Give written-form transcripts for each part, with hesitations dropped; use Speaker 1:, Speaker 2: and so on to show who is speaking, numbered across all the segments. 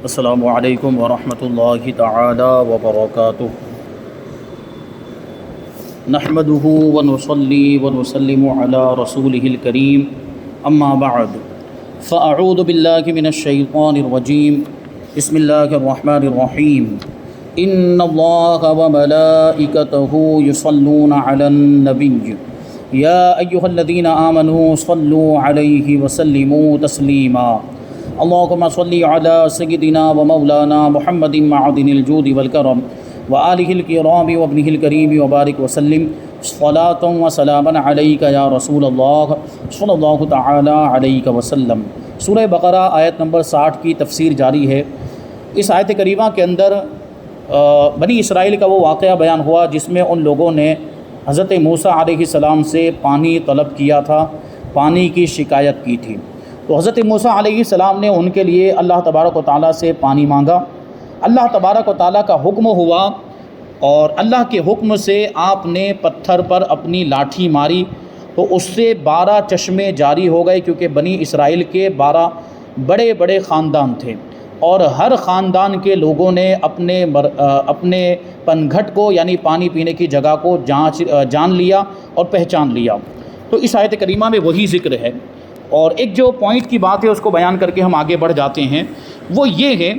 Speaker 1: السلام علیکم ورحمۃ اللہ تعالی وبرکاتہ۔ نحمده ونصلی ونسلم علی رسولہ الکریم، اما بعد فاعوذ باللہ من الشیطان الرجیم، بسم اللہ الرحمن الرحیم۔ ان اللہ وملائکتہ یصلون علی النبی یا ایہا الذین آمنوا صلوا علیہ وسلموا تسلیما۔ اللہم صلی علی سیدنا و مولانا محمد معدن الجود والکرم وآلہ الکرام وابنہ الکریم وبارک وسلم صلاۃ و سلاما علیک یا رسول اللہ صلی اللہ تعالی علیہ وسلم۔ سورہ بقرہ آیت نمبر 60 کی تفسیر جاری ہے۔ اس آیت کریمہ کے اندر بنی اسرائیل کا وہ واقعہ بیان ہوا جس میں ان لوگوں نے حضرت موسیٰ علیہ السلام سے پانی طلب کیا تھا، پانی کی شکایت کی تھی۔ تو حضرت موسیٰ علیہ السلام نے ان کے لیے اللہ تبارک و تعالیٰ سے پانی مانگا۔ اللہ تبارک و تعالیٰ کا حکم ہوا اور اللہ کے حکم سے آپ نے پتھر پر اپنی لاٹھی ماری تو اس سے 12 چشمے جاری ہو گئے، کیونکہ بنی اسرائیل کے 12 بڑے بڑے خاندان تھے اور ہر خاندان کے لوگوں نے اپنے پنگھٹ کو یعنی پانی پینے کی جگہ کو جان لیا اور پہچان لیا۔ تو اس آیت کریمہ میں وہی ذکر ہے، اور ایک جو پوائنٹ کی بات ہے اس کو بیان کر کے ہم آگے بڑھ جاتے ہیں۔ وہ یہ ہے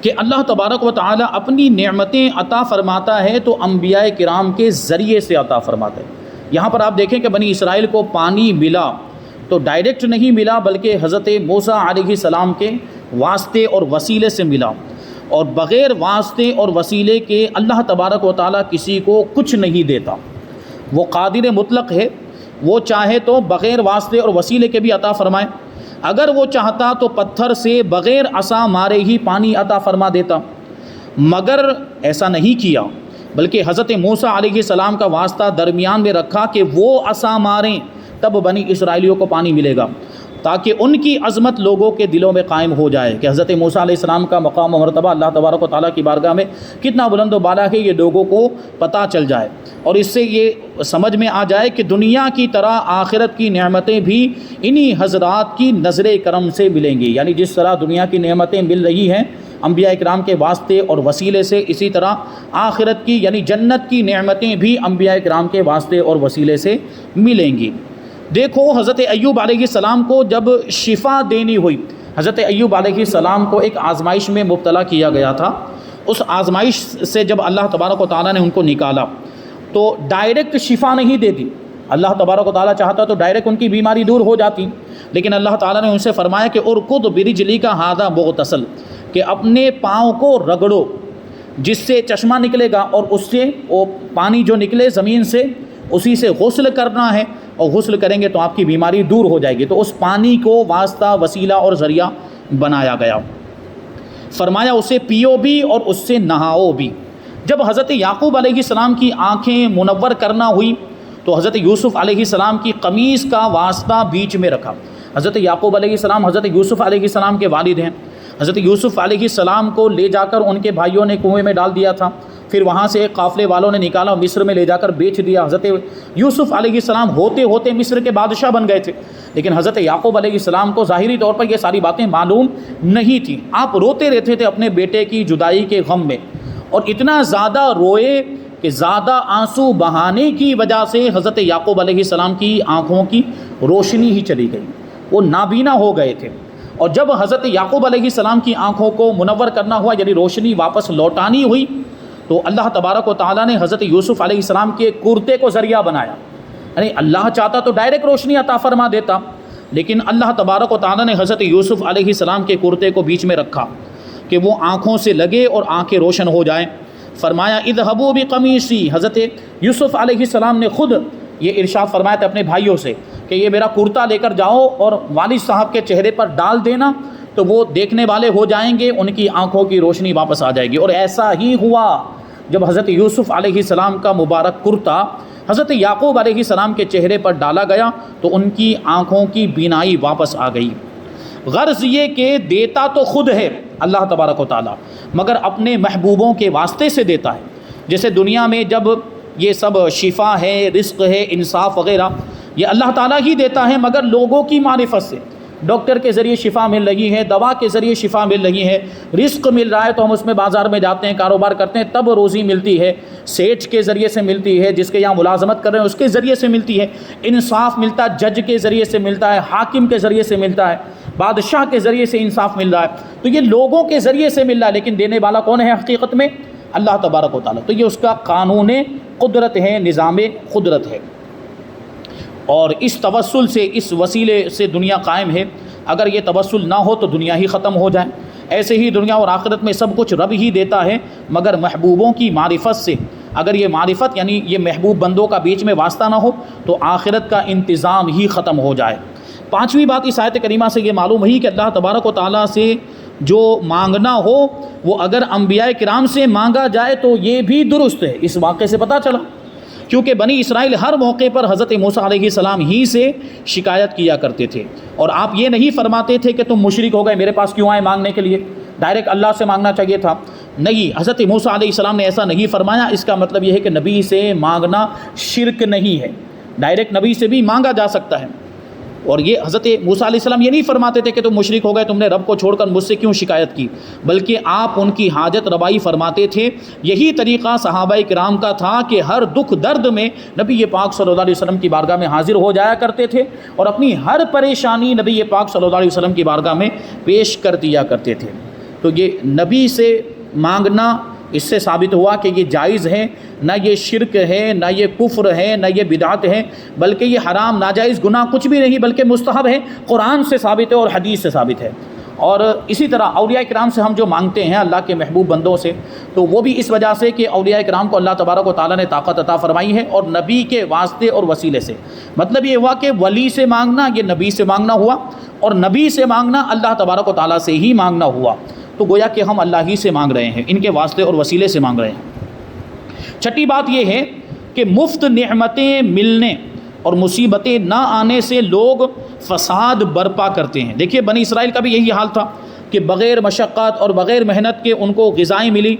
Speaker 1: کہ اللہ تبارک و تعالی اپنی نعمتیں عطا فرماتا ہے تو انبیاء کرام کے ذریعے سے عطا فرماتا ہے۔ یہاں پر آپ دیکھیں کہ بنی اسرائیل کو پانی ملا تو ڈائریکٹ نہیں ملا، بلکہ حضرت موسیٰ علیہ السلام کے واسطے اور وسیلے سے ملا، اور بغیر واسطے اور وسیلے کے اللہ تبارک و تعالی کسی کو کچھ نہیں دیتا۔ وہ قادر مطلق ہے، وہ چاہے تو بغیر واسطے اور وسیلے کے بھی عطا فرمائے، اگر وہ چاہتا تو پتھر سے بغیر عصا مارے ہی پانی عطا فرما دیتا، مگر ایسا نہیں کیا، بلکہ حضرت موسیٰ علیہ السلام کا واسطہ درمیان میں رکھا کہ وہ عصا ماریں تب بنی اسرائیلیوں کو پانی ملے گا، تاکہ ان کی عظمت لوگوں کے دلوں میں قائم ہو جائے کہ حضرت موسیٰ علیہ السلام کا مقام و مرتبہ اللہ تبارک و تعالیٰ کی بارگاہ میں کتنا بلند و بالا ہے، یہ لوگوں کو پتہ چل جائے، اور اس سے یہ سمجھ میں آ جائے کہ دنیا کی طرح آخرت کی نعمتیں بھی انہی حضرات کی نظر کرم سے ملیں گی۔ یعنی جس طرح دنیا کی نعمتیں مل رہی ہیں انبیاء کرام کے واسطے اور وسیلے سے، اسی طرح آخرت کی یعنی جنت کی نعمتیں بھی انبیاء کرام کے واسطے اور وسیلے سے ملیں گی۔ دیکھو حضرت ایوب علیہ السلام کو جب شفا دینی ہوئی، حضرت ایوب علیہ السلام کو ایک آزمائش میں مبتلا کیا گیا تھا، اس آزمائش سے جب اللہ تبارک و تعالیٰ نے ان کو نکالا تو ڈائریکٹ شفا نہیں دے دی۔ اللہ تبارک و تعالیٰ چاہتا تو ڈائریکٹ ان کی بیماری دور ہو جاتی، لیکن اللہ تعالیٰ نے ان سے فرمایا کہ ارکض برجلک ھذا مغتسل، کہ اپنے پاؤں کو رگڑو جس سے چشمہ نکلے گا، اور اس سے وہ پانی جو نکلے زمین سے اسی سے غسل کرنا ہے، اور غسل کریں گے تو آپ کی بیماری دور ہو جائے گی۔ تو اس پانی کو واسطہ، وسیلہ اور ذریعہ بنایا گیا، فرمایا اسے پیو بھی اور اس سے نہاؤ بھی۔ جب حضرت یعقوب علیہ السلام کی آنکھیں منور کرنا ہوئی تو حضرت یوسف علیہ السلام کی قمیص کا واسطہ بیچ میں رکھا۔ حضرت یعقوب علیہ السلام حضرت یوسف علیہ السلام کے والد ہیں۔ حضرت یوسف علیہ السلام کو لے جا کر ان کے بھائیوں نے کنویں میں ڈال دیا تھا، پھر وہاں سے ایک قافلے والوں نے نکالا، مصر میں لے جا کر بیچ دیا۔ حضرت یوسف علیہ السلام ہوتے ہوتے مصر کے بادشاہ بن گئے تھے، لیکن حضرت یعقوب علیہ السلام کو ظاہری طور پر یہ ساری باتیں معلوم نہیں تھیں۔ آپ روتے رہتے تھے اپنے بیٹے کی جدائی کے غم میں، اور اتنا زیادہ روئے کہ زیادہ آنسو بہانے کی وجہ سے حضرت یعقوب علیہ السلام کی آنکھوں کی روشنی ہی چلی گئی، وہ نابینا ہو گئے تھے۔ اور جب حضرت یعقوب علیہ السلام کی آنکھوں کو منور کرنا ہوا یعنی روشنی واپس لوٹانی ہوئی، تو اللہ تبارک و تعالیٰ نے حضرت یوسف علیہ السلام کے کرتے کو ذریعہ بنایا۔ یعنی اللہ چاہتا تو ڈائریکٹ روشنی عطا فرما دیتا، لیکن اللہ تبارک و تعالیٰ نے حضرت یوسف علیہ السلام کے کرتے کو بیچ میں رکھا کہ وہ آنکھوں سے لگے اور آنکھیں روشن ہو جائیں۔ فرمایا اذهبوا بقمیصی، حضرت یوسف علیہ السلام نے خود یہ ارشاد فرمایا تھا اپنے بھائیوں سے کہ یہ میرا کرتا لے کر جاؤ اور والد صاحب کے چہرے پر ڈال دینا، تو وہ دیکھنے والے ہو جائیں گے، ان کی آنکھوں کی روشنی واپس آ جائے گی۔ اور ایسا ہی ہوا، جب حضرت یوسف علیہ السلام کا مبارک کرتا حضرت یعقوب علیہ السلام کے چہرے پر ڈالا گیا تو ان کی آنکھوں کی بینائی واپس آ گئی۔ غرض یہ کہ دیتا تو خود ہے اللہ تبارک و تعالیٰ، مگر اپنے محبوبوں کے واسطے سے دیتا ہے۔ جیسے دنیا میں جب یہ سب شفا ہے، رزق ہے، انصاف وغیرہ، یہ اللہ تعالیٰ ہی دیتا ہے، مگر لوگوں کی معرفت سے، ڈاکٹر کے ذریعے شفا مل رہی ہے، دوا کے ذریعے شفا مل رہی ہے، رزق مل رہا ہے تو ہم اس میں بازار میں جاتے ہیں، کاروبار کرتے ہیں، تب روزی ملتی ہے، سیٹھ کے ذریعے سے ملتی ہے، جس کے یہاں ملازمت کر رہے ہیں اس کے ذریعے سے ملتی ہے، انصاف ملتا ہے جج کے ذریعے سے ملتا ہے، حاکم کے ذریعے سے ملتا ہے، بادشاہ کے ذریعے سے انصاف مل رہا ہے، تو یہ لوگوں کے ذریعے سے مل رہا ہے، لیکن دینے والا کون ہے حقیقت میں؟ اللہ تبارک و تعالیٰ۔ تو یہ اس کا قانون قدرت ہے، نظام قدرت ہے، اور اس توسل سے، اس وسیلے سے دنیا قائم ہے۔ اگر یہ توسل نہ ہو تو دنیا ہی ختم ہو جائے۔ ایسے ہی دنیا اور آخرت میں سب کچھ رب ہی دیتا ہے، مگر محبوبوں کی معرفت سے، اگر یہ معرفت یعنی یہ محبوب بندوں کا بیچ میں واسطہ نہ ہو تو آخرت کا انتظام ہی ختم ہو جائے۔ پانچویں بات اس آیت کریمہ سے یہ معلوم ہوئی کہ اللہ تبارک و تعالیٰ سے جو مانگنا ہو وہ اگر انبیاء کرام سے مانگا جائے تو یہ بھی درست ہے۔ اس واقعے سے پتہ چلا، کیونکہ بنی اسرائیل ہر موقع پر حضرت موسیٰ علیہ السلام ہی سے شکایت کیا کرتے تھے، اور آپ یہ نہیں فرماتے تھے کہ تم مشرک ہو گئے، میرے پاس کیوں آئے مانگنے کے لیے، ڈائریکٹ اللہ سے مانگنا چاہیے تھا۔ نہیں، حضرت موسیٰ علیہ السلام نے ایسا نہیں فرمایا۔ اس کا مطلب یہ ہے کہ نبی سے مانگنا شرک نہیں ہے، ڈائریکٹ نبی سے بھی مانگا جا سکتا ہے۔ اور یہ حضرت موسیٰ علیہ السلام یہ نہیں فرماتے تھے کہ تم مشرک ہو گئے، تم نے رب کو چھوڑ کر مجھ سے کیوں شکایت کی، بلکہ آپ ان کی حاجت روائی فرماتے تھے۔ یہی طریقہ صحابہ کرام کا تھا کہ ہر دکھ درد میں نبی پاک صلی اللہ علیہ وسلم کی بارگاہ میں حاضر ہو جایا کرتے تھے، اور اپنی ہر پریشانی نبی پاک صلی اللہ علیہ وسلم کی بارگاہ میں پیش کر دیا کرتے تھے۔ تو یہ نبی سے مانگنا، اس سے ثابت ہوا کہ یہ جائز ہے، نہ یہ شرک ہے، نہ یہ کفر ہے، نہ یہ بدعت ہے، بلکہ یہ حرام ناجائز گناہ کچھ بھی نہیں، بلکہ مستحب ہے، قرآن سے ثابت ہے اور حدیث سے ثابت ہے۔ اور اسی طرح اولیاء کرام سے ہم جو مانگتے ہیں، اللہ کے محبوب بندوں سے، تو وہ بھی اس وجہ سے کہ اولیاء کرام کو اللہ تبارک و تعالیٰ نے طاقت عطا فرمائی ہے، اور نبی کے واسطے اور وسیلے سے۔ مطلب یہ ہوا کہ ولی سے مانگنا یہ نبی سے مانگنا ہوا، اور نبی سے مانگنا اللہ تبارک و تعالیٰ سے ہی مانگنا ہوا، تو گویا کہ ہم اللہ ہی سے مانگ رہے ہیں، ان کے واسطے اور وسیلے سے مانگ رہے ہیں۔ چھٹی بات یہ ہے کہ مفت نعمتیں ملنے اور مصیبتیں نہ آنے سے لوگ فساد برپا کرتے ہیں۔ دیکھیے بنی اسرائیل کا بھی یہی حال تھا کہ بغیر مشقت اور بغیر محنت کے ان کو غذائیں ملی،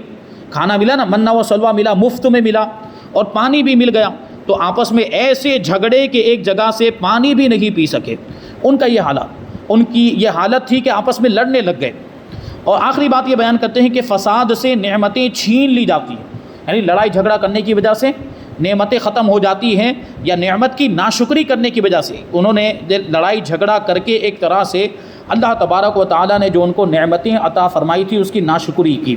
Speaker 1: کھانا ملا نا، منہ و سلوہ ملا، مفت میں ملا، اور پانی بھی مل گیا، تو آپس میں ایسے جھگڑے کہ ایک جگہ سے پانی بھی نہیں پی سکے۔ ان کا یہ حالات، ان کی یہ حالت تھی کہ آپس میں لڑنے لگ گئے۔ اور آخری بات یہ بیان کرتے ہیں کہ فساد سے نعمتیں چھین لی جاتی ہیں، یعنی لڑائی جھگڑا کرنے کی وجہ سے نعمتیں ختم ہو جاتی ہیں، یا نعمت کی ناشکری کرنے کی وجہ سے انہوں نے لڑائی جھگڑا کر کے ایک طرح سے اللہ تبارک و تعالیٰ نے جو ان کو نعمتیں عطا فرمائی تھی اس کی ناشکری کی،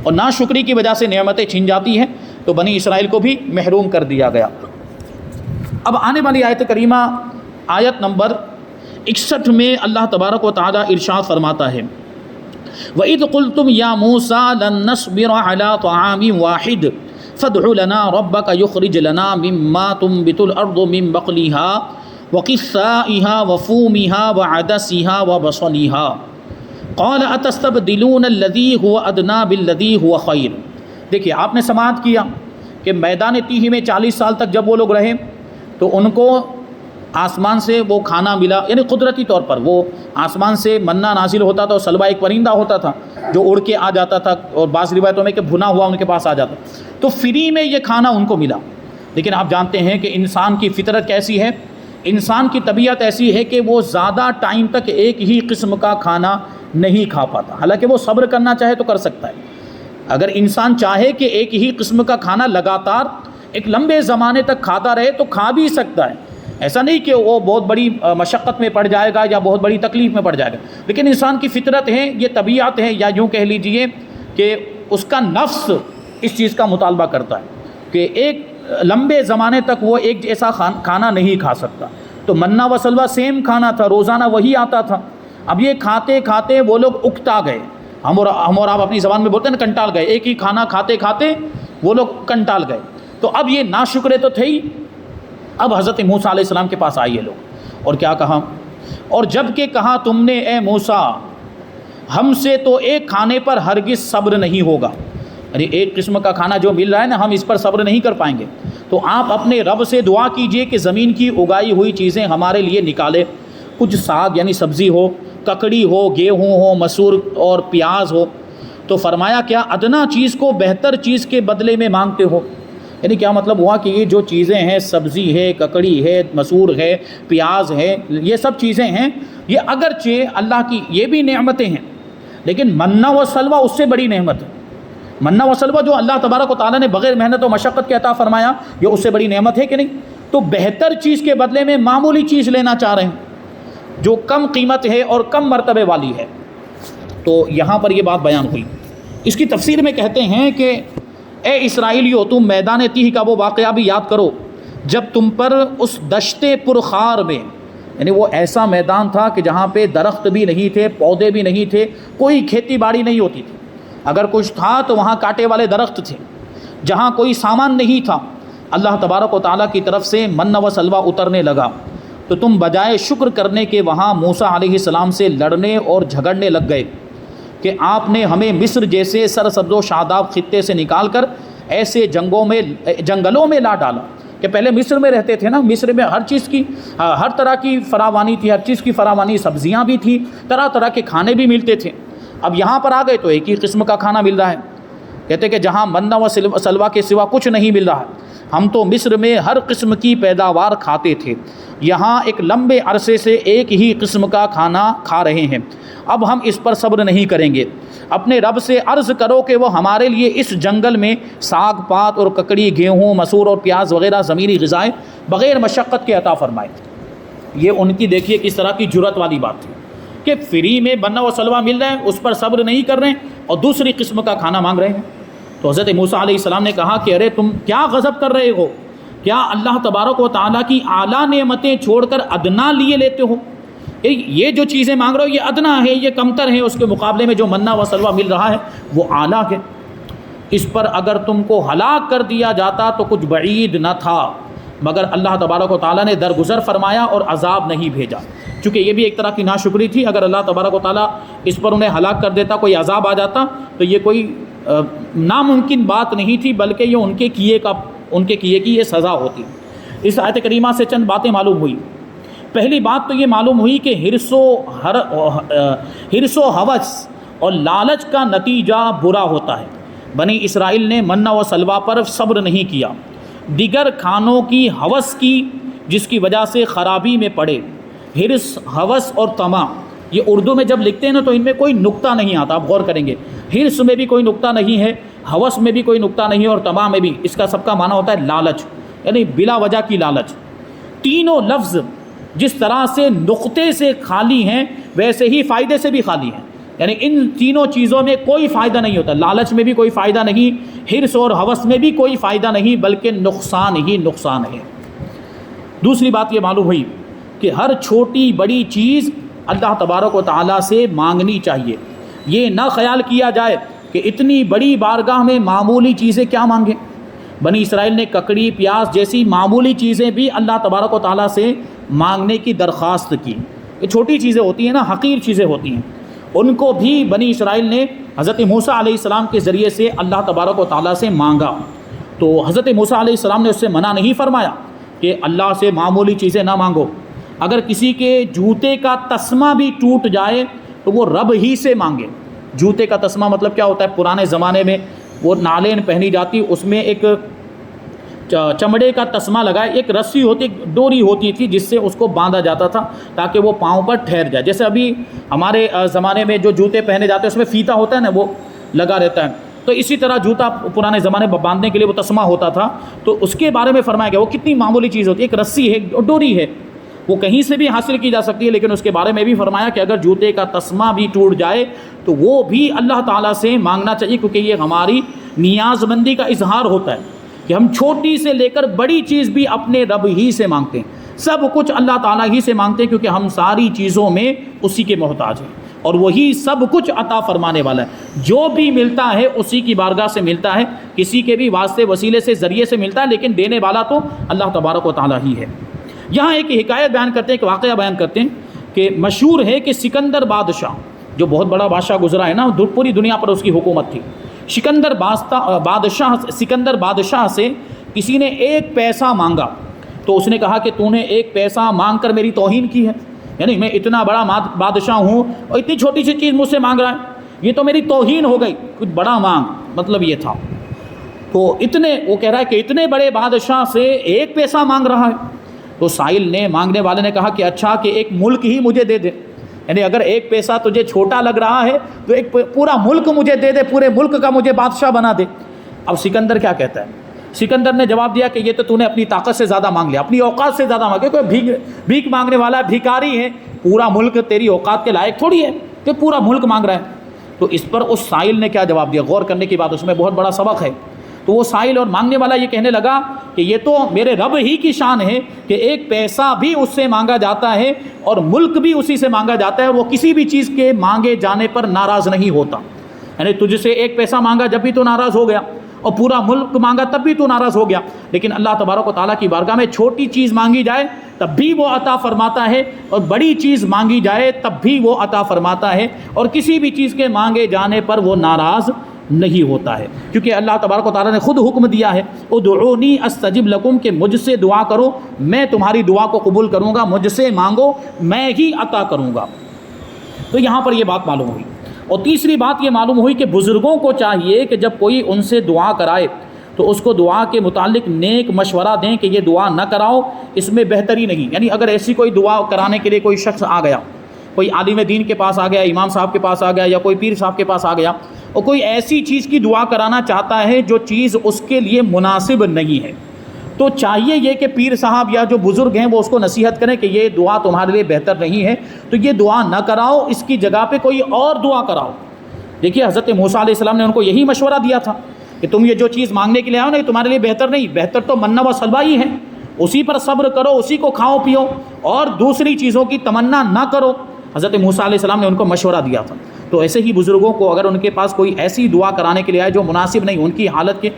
Speaker 1: اور ناشکری کی وجہ سے نعمتیں چھن جاتی ہیں، تو بنی اسرائیل کو بھی محروم کر دیا گیا۔ اب آنے والی آیت کریمہ آیت نمبر 61 میں اللہ تبارک و تعالیٰ ارشاد فرماتا ہے، وَإِذْ قُلْتُمْ يَا مُوسَىٰ لَن نَّصْبِرَ عَلَىٰ طَعَامٍ وَاحِدٍ فَادْعُ لَنَا رَبَّكَ يُخْرِجْ لَنَا مِمَّا تُنبِتُ الْأَرْضُ مِن بَقْلِهَا وَقِثَّائِهَا وَفُومِهَا وَعَدَسِهَا وَبَصَلِهَا قَالَ أَتَسْتَبْدِلُونَ الَّذِي هُوَ أَدْنَىٰ بِالَّذِي هُوَ خَيْرٌ۔ دیکھیے آپ نے سماعت کیا کہ میدان تیہ میں 40 سال تک جب وہ لوگ رہے تو ان کو آسمان سے وہ کھانا ملا، یعنی قدرتی طور پر وہ آسمان سے منہ نازل ہوتا تھا، اور سلوہ ایک پرندہ ہوتا تھا جو اڑ کے آ جاتا تھا، اور بعض روایتوں میں کہ بھنا ہوا ان کے پاس آ جاتا، تو فری میں یہ کھانا ان کو ملا۔ لیکن آپ جانتے ہیں کہ انسان کی فطرت کیسی ہے، انسان کی طبیعت ایسی ہے کہ وہ زیادہ ٹائم تک ایک ہی قسم کا کھانا نہیں کھا پاتا، حالانکہ وہ صبر کرنا چاہے تو کر سکتا ہے۔ اگر انسان چاہے کہ ایک ہی قسم کا کھانا لگاتار ایک لمبے زمانے تک کھاتا رہے تو کھا بھی سکتا ہے، ایسا نہیں کہ وہ بہت بڑی مشقت میں پڑ جائے گا یا بہت بڑی تکلیف میں پڑ جائے گا، لیکن انسان کی فطرت ہے، یہ طبیعت ہے، یا یوں کہہ لیجئے کہ اس کا نفس اس چیز کا مطالبہ کرتا ہے کہ ایک لمبے زمانے تک وہ ایک جیسا کھانا نہیں کھا سکتا۔ تو منہ و سلوہ سیم کھانا تھا، روزانہ وہی آتا تھا، اب یہ کھاتے کھاتے وہ لوگ اکتا گئے، ہم اور آپ اپنی زبان میں بولتے ہیں نا کنٹال گئے، ایک ہی کھانا کھاتے کھاتے وہ لوگ کنٹال گئے۔ تو اب یہ ناشکرے تو تھے ہی، اب حضرت موسیٰ علیہ السلام کے پاس آئے یہ لوگ، اور کیا کہا، اور جب کہ کہا تم نے اے موسیٰ ہم سے تو ایک کھانے پر ہرگز صبر نہیں ہوگا، یعنی ایک قسم کا کھانا جو مل رہا ہے نا ہم اس پر صبر نہیں کر پائیں گے، تو آپ اپنے رب سے دعا کیجئے کہ زمین کی اگائی ہوئی چیزیں ہمارے لیے نکالے، کچھ ساگ یعنی سبزی ہو، ککڑی ہو، گیہوں ہو، مسور اور پیاز ہو۔ تو فرمایا کیا ادنا چیز کو بہتر چیز کے بدلے میں مانگتے ہو، یعنی کیا مطلب ہوا کہ یہ جو چیزیں ہیں، سبزی ہے، ککڑی ہے، مسور ہے، پیاز ہے، یہ سب چیزیں ہیں، یہ اگرچہ اللہ کی یہ بھی نعمتیں ہیں، لیکن منہ و سلوہ اس سے بڑی نعمت ہے۔ منہ و سلوہ جو اللہ تبارک و تعالیٰ نے بغیر محنت و مشقت کے عطا فرمایا، یہ اس سے بڑی نعمت ہے کہ نہیں؟ تو بہتر چیز کے بدلے میں معمولی چیز لینا چاہ رہے ہیں جو کم قیمت ہے اور کم مرتبے والی ہے، تو یہاں پر یہ بات بیان ہوئی۔ اس کی تفسیر میں کہتے ہیں کہ اے اسرائیلیو، تم میدان تیہ کا وہ واقعہ بھی یاد کرو جب تم پر اس دشت پرخار میں، یعنی وہ ایسا میدان تھا کہ جہاں پہ درخت بھی نہیں تھے، پودے بھی نہیں تھے، کوئی کھیتی باڑی نہیں ہوتی تھی، اگر کچھ تھا تو وہاں کانٹے والے درخت تھے، جہاں کوئی سامان نہیں تھا، اللہ تبارک و تعالیٰ کی طرف سے من و سلوہ اترنے لگا، تو تم بجائے شکر کرنے کے وہاں موسیٰ علیہ السلام سے لڑنے اور جھگڑنے لگ گئے کہ آپ نے ہمیں مصر جیسے سرسبز و شاداب خطے سے نکال کر ایسے جنگلوں میں لا ڈالا کہ پہلے مصر میں رہتے تھے نا، مصر میں ہر چیز کی ہر طرح کی فراوانی تھی، ہر چیز کی فراوانی، سبزیاں بھی تھی، طرح طرح کے کھانے بھی ملتے تھے۔ اب یہاں پر آ گئے تو ایک ہی قسم کا کھانا مل رہا ہے، کہتے کہ جہاں منہ و سلوہ کے سوا کچھ نہیں مل رہا ہے، ہم تو مصر میں ہر قسم کی پیداوار کھاتے تھے، یہاں ایک لمبے عرصے سے ایک ہی قسم کا کھانا کھا رہے ہیں، اب ہم اس پر صبر نہیں کریں گے، اپنے رب سے عرض کرو کہ وہ ہمارے لیے اس جنگل میں ساگ پات اور ککڑی، گیہوں، مسور اور پیاز وغیرہ زمینی غذائیں بغیر مشقت کے عطا فرمائے۔ یہ ان کی دیکھیے کس طرح کی جرأت والی بات تھی کہ فری میں منہ و سلوہ مل رہے ہیں، اس پر صبر نہیں کر رہے ہیں اور دوسری قسم کا کھانا مانگ رہے ہیں۔ تو حضرت موسیٰ علیہ السلام نے کہا کہ ارے تم کیا غضب کر رہے ہو؟ کیا اللہ تبارک و تعالیٰ کی اعلیٰ نعمتیں چھوڑ کر ادنا لیے لیتے ہو؟ یہ جو چیزیں مانگ رہے ہو یہ ادنا ہے، یہ کمتر ہے، اس کے مقابلے میں جو منہ و سلوہ مل رہا ہے وہ اعلیٰ ہے۔ اس پر اگر تم کو ہلاک کر دیا جاتا تو کچھ بعید نہ تھا، مگر اللہ تبارک و تعالیٰ نے درگزر فرمایا اور عذاب نہیں بھیجا، چونکہ یہ بھی ایک طرح کی ناشکری تھی۔ اگر اللہ تبارک و تعالیٰ اس پر انہیں ہلاک کر دیتا، کوئی عذاب آ جاتا، تو یہ کوئی ناممکن بات نہیں تھی، بلکہ یہ ان کے کیے کی یہ سزا ہوتی۔ اس آیت کریمہ سے چند باتیں معلوم ہوئی۔ پہلی بات تو یہ معلوم ہوئی کہ حرص و ہوس اور لالچ کا نتیجہ برا ہوتا ہے۔ بنی اسرائیل نے منہ و سلوہ پر صبر نہیں کیا، دیگر کھانوں کی ہوس کی، جس کی وجہ سے خرابی میں پڑے۔ حرص، ہوس اور طمع، یہ اردو میں جب لکھتے ہیں نا تو ان میں کوئی نقطہ نہیں آتا، آپ غور کریں گے، حرص میں بھی کوئی نقطہ نہیں ہے، ہوس میں بھی کوئی نقطہ نہیں ہے، اور طمع میں بھی۔ اس کا سب کا معنی ہوتا ہے لالچ، یعنی بلا وجہ کی لالچ۔ تینوں لفظ جس طرح سے نقطے سے خالی ہیں ویسے ہی فائدے سے بھی خالی ہیں، یعنی ان تینوں چیزوں میں کوئی فائدہ نہیں ہوتا۔ لالچ میں بھی کوئی فائدہ نہیں، حرص اور ہوس میں بھی کوئی فائدہ نہیں، بلکہ نقصان ہی نقصان ہے۔ دوسری بات یہ معلوم ہوئی کہ ہر چھوٹی بڑی چیز اللہ تبارک و تعالیٰ سے مانگنی چاہیے، یہ نہ خیال کیا جائے کہ اتنی بڑی بارگاہ میں معمولی چیزیں کیا مانگیں۔ بنی اسرائیل نے ککڑی، پیاز جیسی معمولی چیزیں بھی اللہ تبارک و تعالیٰ سے مانگنے کی درخواست کی۔ یہ چھوٹی چیزیں ہوتی ہیں نا، حقیر چیزیں ہوتی ہیں، ان کو بھی بنی اسرائیل نے حضرت موسیٰ علیہ السلام کے ذریعے سے اللہ تبارک و تعالیٰ سے مانگا۔ تو حضرت موسیٰ علیہ السلام نے اس سے منع نہیں فرمایا کہ اللہ سے معمولی چیزیں نہ مانگو۔ اگر کسی کے جوتے کا تسمہ بھی ٹوٹ جائے تو وہ رب ہی سے مانگے۔ جوتے کا تسمہ مطلب کیا ہوتا ہے؟ پرانے زمانے میں وہ نالین پہنی جاتی، اس میں ایک چمڑے کا تسمہ لگائے، ایک رسی ہوتی، ڈوری ہوتی تھی جس سے اس کو باندھا جاتا تھا تاکہ وہ پاؤں پر ٹھہر جائے۔ جیسے ابھی ہمارے زمانے میں جو جوتے پہنے جاتے ہیں اس میں فیتا ہوتا ہے نا، وہ لگا رہتا ہے، تو اسی طرح جوتا پرانے زمانے میں باندھنے کے لیے وہ تسمہ ہوتا تھا۔ تو اس کے بارے میں فرمایا گیا وہ کتنی معمولی چیز ہوتی ہے، ایک رسی ہے، ڈوری ہے، وہ کہیں سے بھی حاصل کی جا سکتی ہے، لیکن اس کے بارے میں بھی فرمایا کہ اگر جوتے کا تسمہ بھی ٹوٹ جائے تو وہ بھی اللہ تعالیٰ سے مانگنا چاہیے، کیونکہ یہ ہماری نیاز مندی کا اظہار ہوتا ہے کہ ہم چھوٹی سے لے کر بڑی چیز بھی اپنے رب ہی سے مانگتے ہیں، سب کچھ اللہ تعالیٰ ہی سے مانگتے ہیں، کیونکہ ہم ساری چیزوں میں اسی کے محتاج ہیں اور وہی سب کچھ عطا فرمانے والا ہے۔ جو بھی ملتا ہے اسی کی بارگاہ سے ملتا ہے، کسی کے بھی واسطے وسیلے سے ذریعے سے ملتا ہے، لیکن دینے والا تو اللہ تبارک و تعالیٰ ہی ہے۔ یہاں ایک حکایت بیان کرتے ہیں، ایک واقعہ بیان کرتے ہیں کہ مشہور ہے کہ سکندر بادشاہ، جو بہت بڑا بادشاہ گزرا ہے نا، پوری دنیا پر اس کی حکومت تھی، سکندر بادشاہ سے کسی نے 1 پیسہ مانگا، تو اس نے کہا کہ تو نے 1 پیسہ مانگ کر میری توہین کی ہے، یعنی میں اتنا بڑا بادشاہ ہوں اور اتنی چھوٹی سی چیز مجھ سے مانگ رہا ہے، یہ تو میری توہین ہو گئی، کچھ بڑا مانگ، مطلب یہ تھا۔ تو وہ کہہ رہا ہے کہ اتنے بڑے بادشاہ سے 1 پیسہ مانگ رہا ہے۔ تو سائل نے، مانگنے والے نے کہا کہ اچھا کہ 1 ملک ہی مجھے دے دے، یعنی اگر ایک پیسہ تجھے چھوٹا لگ رہا ہے تو ایک پورا ملک مجھے دے دے، پورے ملک کا مجھے بادشاہ بنا دے۔ اب سکندر کیا کہتا ہے؟ سکندر نے جواب دیا کہ یہ تو نے اپنی طاقت سے زیادہ مانگ لیا، اپنی اوقات سے زیادہ مانگے، کوئی بھیک مانگنے والا ہے، بھیکاری ہے، پورا ملک تیری اوقات کے لائق تھوڑی ہے کہ پورا ملک مانگ رہا ہے۔ تو اس پر اس سائل نے کیا جواب دیا؟ غور کرنے کی بات، اس میں بہت بڑا سبق ہے۔ تو وہ سائل اور مانگنے والا یہ کہنے لگا کہ یہ تو میرے رب ہی کی شان ہے کہ ایک پیسہ بھی اس سے مانگا جاتا ہے اور ملک بھی اسی سے مانگا جاتا ہے، اور وہ کسی بھی چیز کے مانگے جانے پر ناراض نہیں ہوتا۔ یعنی تجھ سے ایک پیسہ مانگا جب بھی تو ناراض ہو گیا، اور پورا ملک مانگا تب بھی تو ناراض ہو گیا، لیکن اللہ تبارک و تعالیٰ کی بارگاہ میں چھوٹی چیز مانگی جائے تب بھی وہ عطا فرماتا ہے، اور بڑی چیز مانگی جائے تب بھی وہ عطا فرماتا ہے، اور کسی بھی چیز کے مانگے جانے پر وہ ناراض نہیں ہوتا ہے، کیونکہ اللہ تبارک و تعالیٰ نے خود حکم دیا ہے ادعونی استجب لکم، کہ مجھ سے دعا کرو میں تمہاری دعا کو قبول کروں گا، مجھ سے مانگو میں ہی عطا کروں گا۔ تو یہاں پر یہ بات معلوم ہوئی۔ اور تیسری بات یہ معلوم ہوئی کہ بزرگوں کو چاہیے کہ جب کوئی ان سے دعا کرائے تو اس کو دعا کے متعلق نیک مشورہ دیں کہ یہ دعا نہ کراؤ، اس میں بہتری نہیں۔ یعنی اگر ایسی کوئی دعا کرانے کے لیے کوئی شخص آ گیا، کوئی عالم دین کے پاس آ گیا، امام صاحب کے پاس آ گیا، یا کوئی پیر صاحب کے پاس آ گیا، اور کوئی ایسی چیز کی دعا کرانا چاہتا ہے جو چیز اس کے لیے مناسب نہیں ہے، تو چاہیے یہ کہ پیر صاحب یا جو بزرگ ہیں وہ اس کو نصیحت کریں کہ یہ دعا تمہارے لیے بہتر نہیں ہے، تو یہ دعا نہ کراؤ، اس کی جگہ پہ کوئی اور دعا کراؤ۔ دیکھیے حضرت موسیٰ علیہ السلام نے ان کو یہی مشورہ دیا تھا کہ تم یہ جو چیز مانگنے کے لیے آؤ نا، یہ تمہارے لیے بہتر نہیں، بہتر تو منّا و سلوہ ہی ہے، اسی پر صبر کرو، اسی کو کھاؤ پیو، اور دوسری چیزوں کی تمنا نہ کرو۔ حضرت موسیٰ علیہ السلام نے ان کو مشورہ دیا تھا۔ تو ایسے ہی بزرگوں کو اگر ان کے پاس کوئی ایسی دعا کرانے کے لیے آئے جو مناسب نہیں، ان کی حالت کے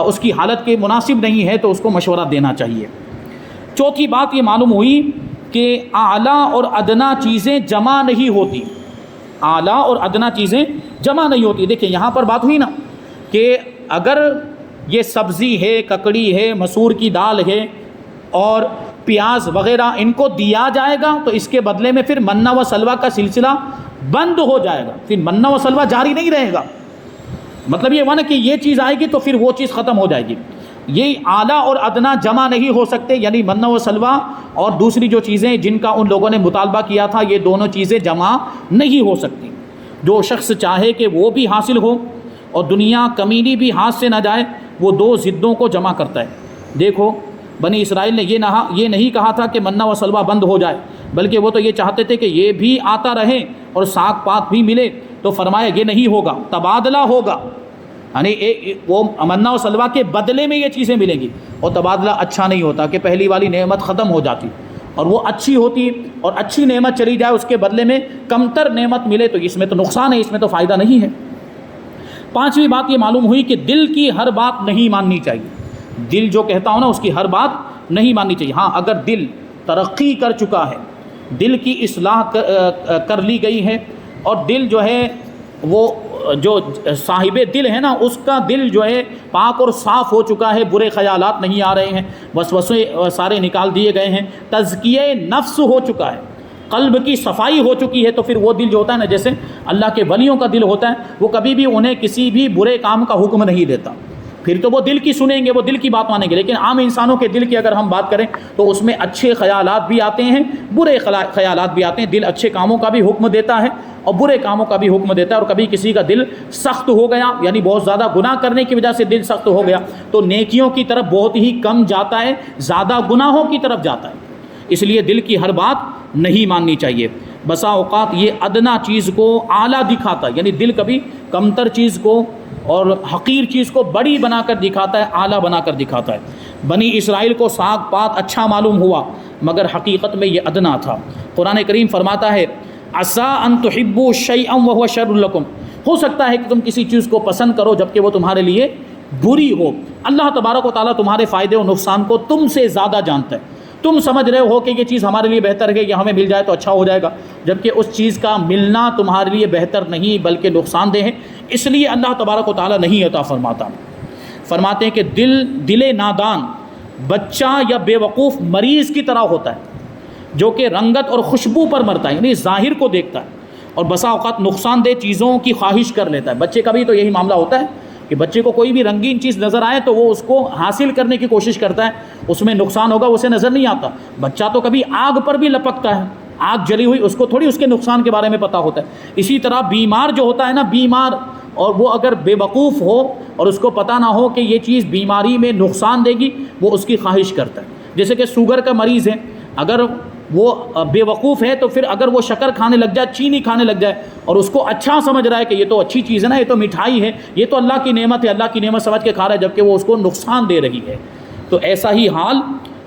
Speaker 1: اس کی حالت کے مناسب نہیں ہے، تو اس کو مشورہ دینا چاہیے۔ چوتھی بات یہ معلوم ہوئی کہ اعلیٰ اور ادنا چیزیں جمع نہیں ہوتی، اعلیٰ اور ادنا چیزیں جمع نہیں ہوتی۔ دیکھیں یہاں پر بات ہوئی نا کہ اگر یہ سبزی ہے، ککڑی ہے، مسور کی دال ہے اور پیاز وغیرہ ان کو دیا جائے گا تو اس کے بدلے میں پھر منّا و سلوہ کا سلسلہ بند ہو جائے گا، پھر منّا و سلوہ جاری نہیں رہے گا۔ مطلب یہ ہوا نا کہ یہ چیز آئے گی تو پھر وہ چیز ختم ہو جائے گی۔ یہ اعلیٰ اور ادنا جمع نہیں ہو سکتے، یعنی منّا و سلوہ اور دوسری جو چیزیں جن کا ان لوگوں نے مطالبہ کیا تھا، یہ دونوں چیزیں جمع نہیں ہو سکتی۔ جو شخص چاہے کہ وہ بھی حاصل ہو اور دنیا کمینی بھی ہاتھ سے نہ جائے، وہ دو ضدوں کو جمع کرتا ہے۔ دیکھو بنی اسرائیل نے یہ نہیں کہا تھا کہ منّا و سلوہ بند ہو جائے، بلکہ وہ تو یہ چاہتے تھے کہ یہ بھی آتا رہے اور ساگ پات بھی ملے، تو فرمایا یہ نہیں ہوگا، تبادلہ ہوگا، یعنی وہ منّا و سلوہ کے بدلے میں یہ چیزیں ملیں گی۔ اور تبادلہ اچھا نہیں ہوتا کہ پہلی والی نعمت ختم ہو جاتی اور وہ اچھی ہوتی اور اچھی نعمت چلی جائے، اس کے بدلے میں کمتر نعمت ملے، تو اس میں تو نقصان ہے، اس میں تو فائدہ نہیں ہے۔ پانچویں بات یہ معلوم ہوئی کہ دل کی ہر بات نہیں ماننی چاہیے۔ دل جو کہتا ہوں نا، اس کی ہر بات نہیں ماننی چاہیے۔ ہاں اگر دل ترقی کر چکا ہے، دل کی اصلاح کر لی گئی ہے، اور دل جو ہے وہ جو صاحب دل ہے نا، اس کا دل جو ہے پاک اور صاف ہو چکا ہے، برے خیالات نہیں آ رہے ہیں، وسوسے سارے نکال دیے گئے ہیں، تزکیہ نفس ہو چکا ہے، قلب کی صفائی ہو چکی ہے، تو پھر وہ دل جو ہوتا ہے نا، جیسے اللہ کے ولیوں کا دل ہوتا ہے، وہ کبھی بھی انہیں کسی بھی برے کام کا حکم نہیں دیتا، پھر تو وہ دل کی سنیں گے، وہ دل کی بات مانیں گے۔ لیکن عام انسانوں کے دل کی اگر ہم بات کریں تو اس میں اچھے خیالات بھی آتے ہیں، برے خیالات بھی آتے ہیں۔ دل اچھے کاموں کا بھی حکم دیتا ہے اور برے کاموں کا بھی حکم دیتا ہے، اور کبھی کسی کا دل سخت ہو گیا، یعنی بہت زیادہ گناہ کرنے کی وجہ سے دل سخت ہو گیا، تو نیکیوں کی طرف بہت ہی کم جاتا ہے، زیادہ گناہوں کی طرف جاتا ہے۔ اس لیے دل کی ہر بات نہیں ماننی چاہیے۔ بسا اوقات یہ ادنا چیز کو اعلیٰ دکھاتا ہے، یعنی دل کبھی کمتر چیز کو اور حقیر چیز کو بڑی بنا کر دکھاتا ہے، اعلیٰ بنا کر دکھاتا ہے۔ بنی اسرائیل کو ساگ پات اچھا معلوم ہوا، مگر حقیقت میں یہ ادنا تھا۔ قرآن کریم فرماتا ہے عسیٰ ان تحبوا شیئا وہو شر لکم، ہو سکتا ہے کہ تم کسی چیز کو پسند کرو جبکہ وہ تمہارے لیے بری ہو۔ اللہ تبارک و تعالیٰ تمہارے فائدے و نقصان کو تم سے زیادہ جانتا ہے۔ تم سمجھ رہے ہو کہ یہ چیز ہمارے لیے بہتر ہے، یہ ہمیں مل جائے تو اچھا ہو جائے گا، جبکہ اس چیز کا ملنا تمہارے لیے بہتر نہیں بلکہ نقصان دہ ہے، اس لیے اللہ تبارک و تعالیٰ نہیں عطا فرماتا۔ فرماتے ہیں کہ دل نادان بچہ یا بے وقوف مریض کی طرح ہوتا ہے، جو کہ رنگت اور خوشبو پر مرتا ہے، یعنی ظاہر کو دیکھتا ہے اور بسا اوقات نقصان دہ چیزوں کی خواہش کر لیتا ہے۔ بچے کا بھی تو یہی معاملہ ہوتا ہے کہ بچے کو کوئی بھی رنگین چیز نظر آئے تو وہ اس کو حاصل کرنے کی کوشش کرتا ہے، اس میں نقصان ہوگا اسے نظر نہیں آتا۔ بچہ تو کبھی آگ پر بھی لپکتا ہے، آگ جلی ہوئی اس کو تھوڑی اس کے نقصان کے بارے میں پتہ ہوتا ہے۔ اسی طرح بیمار جو ہوتا ہے نا، بیمار، اور وہ اگر بے وقوف ہو اور اس کو پتہ نہ ہو کہ یہ چیز بیماری میں نقصان دے گی، وہ اس کی خواہش کرتا ہے۔ جیسے کہ شوگر کا مریض ہے، اگر وہ بے وقوف ہے تو پھر اگر وہ شکر کھانے لگ جائے، چینی کھانے لگ جائے، اور اس کو اچھا سمجھ رہا ہے کہ یہ تو اچھی چیز ہے نا، یہ تو مٹھائی ہے، یہ تو اللہ کی نعمت ہے، اللہ کی نعمت سمجھ کے کھا رہا ہے، جبکہ وہ اس کو نقصان دے رہی ہے۔ تو ایسا ہی حال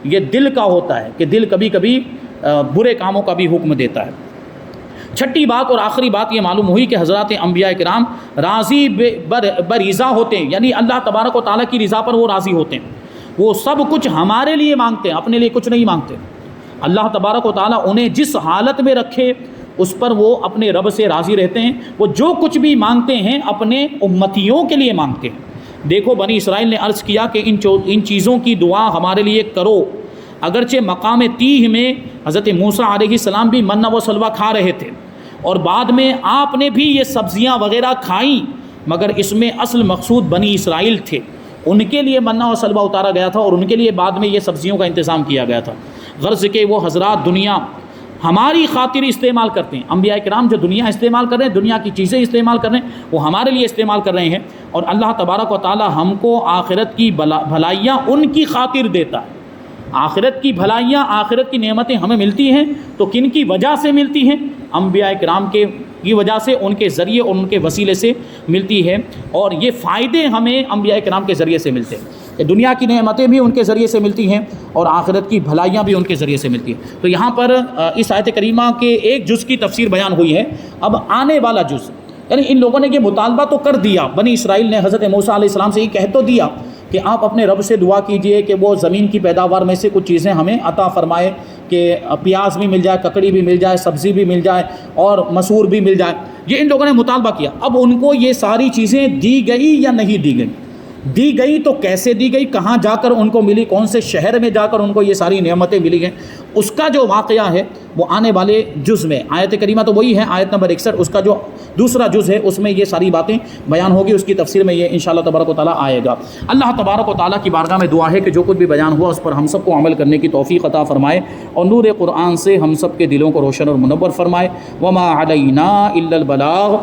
Speaker 1: یہ دل کا ہوتا ہے کہ دل کبھی کبھی برے کاموں کا بھی حکم دیتا ہے۔ چھٹی بات اور آخری بات یہ معلوم ہوئی کہ حضرات انبیاء کرام راضی برضا ہوتے ہیں، یعنی اللہ تبارک و تعالیٰ کی رضا پر وہ راضی ہوتے ہیں۔ وہ سب کچھ ہمارے لیے مانگتے ہیں، اپنے لیے کچھ نہیں مانگتے۔ اللہ تبارک و تعالیٰ انہیں جس حالت میں رکھے اس پر وہ اپنے رب سے راضی رہتے ہیں۔ وہ جو کچھ بھی مانگتے ہیں اپنے امتیوں کے لیے مانگتے ہیں۔ دیکھو بنی اسرائیل نے عرض کیا کہ ان چیزوں کی دعا ہمارے لیے کرو، اگرچہ مقام تیہ میں حضرت موسیٰ علیہ السلام بھی منہ و سلوہ کھا رہے تھے، اور بعد میں آپ نے بھی یہ سبزیاں وغیرہ کھائیں، مگر اس میں اصل مقصود بنی اسرائیل تھے، ان کے لیے منہ و سلوہ اتارا گیا تھا، اور ان کے لیے بعد میں یہ سبزیوں کا انتظام کیا گیا تھا۔ غرض کہ وہ حضرات دنیا ہماری خاطر استعمال کرتے ہیں۔ انبیاء کرام جو دنیا استعمال کر رہے ہیں، دنیا کی چیزیں استعمال کر رہے ہیں، وہ ہمارے لیے استعمال کر رہے ہیں، اور اللہ تبارک و تعالی ہم کو آخرت کی بھلائیاں ان کی خاطر دیتا ہے۔ آخرت کی بھلائیاں، آخرت کی نعمتیں ہمیں ملتی ہیں تو کن کی وجہ سے ملتی ہیں؟ انبیاء کرام کی وجہ سے، ان کے ذریعے اور ان کے وسیلے سے ملتی ہے، اور یہ فائدے ہمیں انبیاء کرام کے ذریعے سے ملتے ہیں۔ دنیا کی نعمتیں بھی ان کے ذریعے سے ملتی ہیں اور آخرت کی بھلائیاں بھی ان کے ذریعے سے ملتی ہیں۔ تو یہاں پر اس آیت کریمہ کے ایک جز کی تفسیر بیان ہوئی ہے۔ اب آنے والا جز، یعنی ان لوگوں نے یہ مطالبہ تو کر دیا، بنی اسرائیل نے حضرت موسیٰ علیہ السلام سے یہ کہہ تو دیا کہ آپ اپنے رب سے دعا کیجئے کہ وہ زمین کی پیداوار میں سے کچھ چیزیں ہمیں عطا فرمائے، کہ پیاز بھی مل جائے، ککڑی بھی مل جائے، سبزی بھی مل جائے، اور مسور بھی مل جائے۔ یہ ان لوگوں نے مطالبہ کیا۔ اب ان کو یہ ساری چیزیں دی گئی یا نہیں دی گئی؟ دی گئی تو کیسے دی گئی، کہاں جا کر ان کو ملی، کون سے شہر میں جا کر ان کو یہ ساری نعمتیں ملی ہیں، اس کا جو واقعہ ہے وہ آنے والے جز میں، آیت کریمہ تو وہی ہے آیت نمبر 61، اس کا جو دوسرا جز ہے اس میں یہ ساری باتیں بیان ہوگی، اس کی تفسیر میں یہ انشاءاللہ تبارک و تعالیٰ آئے گا۔ اللہ تبارک و تعالیٰ کی بارگاہ میں دعا ہے کہ جو کچھ بھی بیان ہوا اس پر ہم سب کو عمل کرنے کی توفیق عطا فرمائے، اور نور قرآن سے ہم سب کے دلوں کو روشن اور منور فرمائے۔ وما علینا الا البلاغ۔